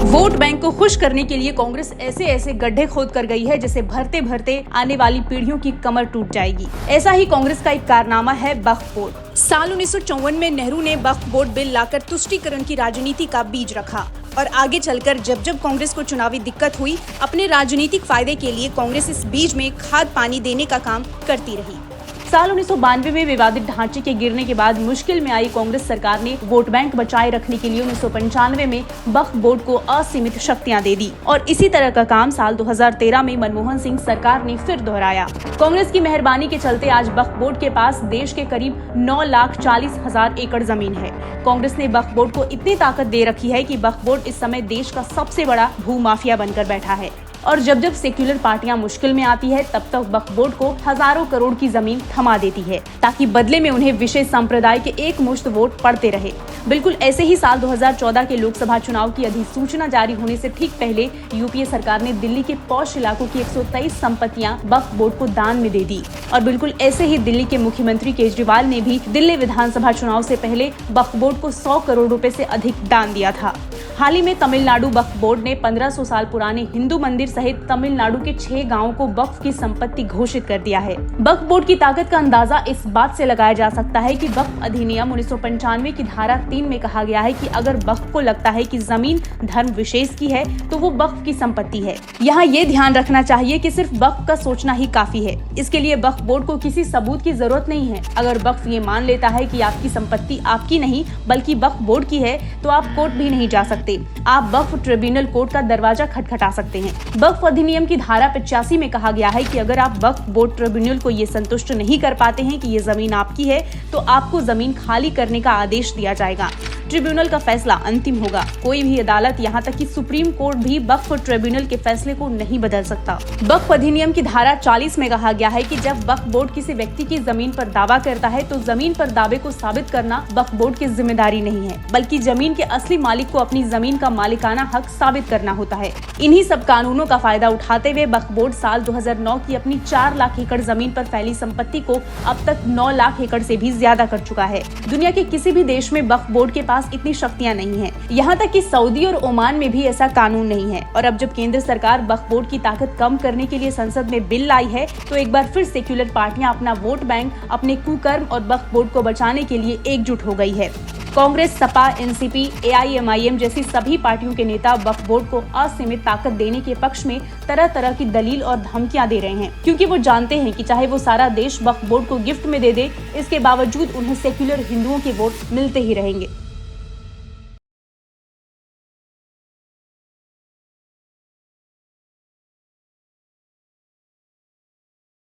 Vote bank को खुश करने के लिए कांग्रेस ऐसे ऐसे गड्ढे खोद कर गई है जिसे भरते भरते आने वाली पीढ़ियों की कमर टूट जाएगी। ऐसा ही कांग्रेस का एक कारनामा है वक्फ बोर्ड। साल 1954 में नेहरू ने वक्फ बोर्ड बिल लाकर तुष्टीकरण की राजनीति का बीज रखा और आगे चलकर जब जब कांग्रेस को चुनावी दिक्कत हुई, अपने राजनीतिक फायदे के लिए कांग्रेस इस बीज में खाद पानी देने का काम करती रही। साल 1992 में विवादित ढांचे के गिरने के बाद मुश्किल में आई कांग्रेस सरकार ने वोट बैंक बचाए रखने के लिए 1995 में वक्फ बोर्ड को असीमित शक्तियां दे दी और इसी तरह का काम साल 2013 में मनमोहन सिंह सरकार ने फिर दोहराया। कांग्रेस की मेहरबानी के चलते आज वक्फ बोर्ड के पास देश के करीब 9,40,000 एकड़ जमीन है। कांग्रेस ने वक्फ बोर्ड को इतनी ताकत दे रखी है कि वक्फ बोर्ड इस समय देश का सबसे बड़ा भूमाफिया बनकर बैठा है और जब जब सेक्युलर पार्टियां मुश्किल में आती है तब तक वक्फ बोर्ड को हजारों करोड़ की जमीन थमा देती है ताकि बदले में उन्हें विशेष संप्रदाय के एक मुश्त वोट पड़ते रहे। बिल्कुल ऐसे ही साल 2014 के लोकसभा चुनाव की अधिसूचना जारी होने से ठीक पहले यूपीए सरकार ने दिल्ली के पॉश इलाकों की 123 संपत्तियां वक्फ बोर्ड को दान में दे दी और बिल्कुल ऐसे ही दिल्ली के मुख्यमंत्री केजरीवाल ने भी दिल्ली विधानसभा चुनाव से पहले वक्फ बोर्ड को 100 करोड़ रुपए से अधिक दान दिया था। हाल ही में तमिलनाडु वक्फ बोर्ड ने 1500 साल पुराने हिंदू मंदिर सहित तमिलनाडु के 6 गांवों को वक्फ की संपत्ति घोषित कर दिया है। वक्फ बोर्ड की ताकत का अंदाजा इस बात से लगाया जा सकता है कि वक्फ अधिनियम 1995 की धारा 3 में कहा गया है कि अगर वक्फ को लगता है कि जमीन धर्म विशेष की है तो वो वक्फ की संपत्ति है। यहाँ ये ध्यान रखना चाहिए कि सिर्फ वक्फ का सोचना ही काफी है। इसके लिए वक्फ बोर्ड को किसी सबूत की जरूरत नहीं है। अगर वक्फ ये मान लेता है कि आपकी संपत्ति आपकी नहीं बल्कि वक्फ बोर्ड की है तो आप कोर्ट भी नहीं जा सकते। आप वक्फ ट्रिब्यूनल कोर्ट का दरवाजा खटखटा सकते हैं। वक्फ अधिनियम की धारा 85 में कहा गया है कि अगर आप वक्फ बोर्ड ट्रिब्यूनल को ये संतुष्ट नहीं कर पाते हैं कि ये जमीन आपकी है तो आपको जमीन खाली करने का आदेश दिया जाएगा। ट्रिब्यूनल का फैसला अंतिम होगा। कोई भी अदालत यहाँ तक कि सुप्रीम कोर्ट भी वक्फ ट्रिब्यूनल के फैसले को नहीं बदल सकता। वक्फ अधिनियम की धारा 40 में कहा गया है कि जब वक्फ बोर्ड किसी व्यक्ति की जमीन पर दावा करता है तो जमीन पर दावे को साबित करना वक्फ बोर्ड की जिम्मेदारी नहीं है बल्कि जमीन के असली मालिक को अपनी जमीन का मालिकाना हक साबित करना होता है। इन्हीं सब कानूनों का फायदा उठाते हुए वक्फ बोर्ड साल 2009 की अपनी 4 लाख एकड़ जमीन पर फैली संपत्ति को अब तक 9 लाख एकड़ से भी ज्यादा कर चुका है। दुनिया के किसी भी देश में वक्फ बोर्ड के पास इतनी शक्तियां नहीं हैं। यहाँ तक कि सऊदी और ओमान में भी ऐसा कानून नहीं है। और अब जब केंद्र सरकार वक्फ बोर्ड की ताकत कम करने के लिए संसद में बिल लाई है तो एक बार फिर सेक्युलर पार्टियां अपना वोट बैंक अपने कुकर्म और वक्फ बोर्ड को बचाने के लिए एकजुट हो गई है। कांग्रेस, सपा, एनसीपी, एआईएमआईएम जैसी सभी पार्टियों के नेता वक्फ बोर्ड को असीमित ताकत देने के पक्ष में तरह तरह की दलील और धमकियां दे रहे हैं क्योंकि वो जानते हैं कि चाहे वो सारा देश वक्फ बोर्ड को गिफ्ट में दे दे, इसके बावजूद उन्हें सेक्युलर हिंदुओं के वोट मिलते ही रहेंगे।